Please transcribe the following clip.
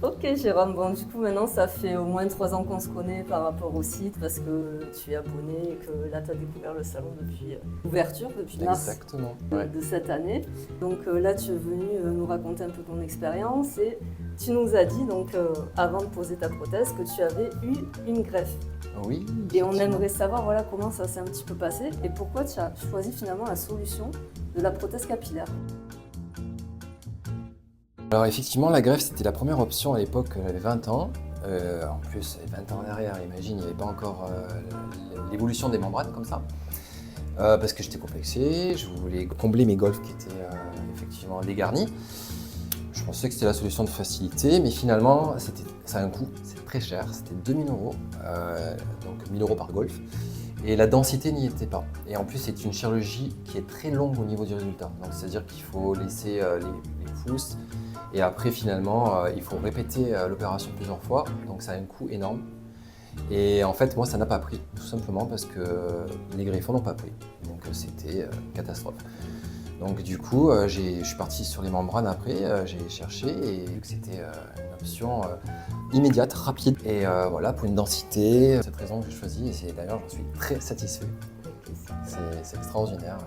Ok Jérôme, bon du coup maintenant ça fait au moins 3 ans qu'on se connaît par rapport au site parce que tu es abonné et que là tu as découvert le salon depuis l'ouverture, depuis mars Exactement. Ouais. de cette année. Donc là tu es venu nous raconter un peu ton expérience et tu nous as dit donc avant de poser ta prothèse que tu avais eu une greffe. Oui, Et on effectivement. aimerait savoir voilà, comment ça s'est un petit peu passé et pourquoi tu as choisi finalement la solution de la prothèse capillaire. Alors effectivement, la greffe, c'était la première option à l'époque, j'avais 20 ans. En plus, 20 ans en arrière, imagine, il n'y avait pas encore l'évolution des membranes comme ça. Parce que j'étais complexé, je voulais combler mes golfs qui étaient effectivement dégarnis. Je pensais que c'était la solution de facilité, mais finalement, ça a un coût, c'est très cher, c'était 2000 euros, donc 1000 euros par golf. Et la densité n'y était pas. Et en plus, c'est une chirurgie qui est très longue au niveau du résultat. Donc, c'est-à-dire qu'il faut laisser les pousses et après, finalement, il faut répéter l'opération plusieurs fois. Donc, ça a un coût énorme. Et en fait, moi, ça n'a pas pris, tout simplement parce que les greffons n'ont pas pris. Donc, c'était catastrophe. Donc, du coup, je suis parti sur les membranes après, j'ai cherché et vu que c'était une option immédiate, rapide. Et voilà, pour une densité, c'est cette raison que j'ai choisi et d'ailleurs, j'en suis très satisfait. C'est extraordinaire.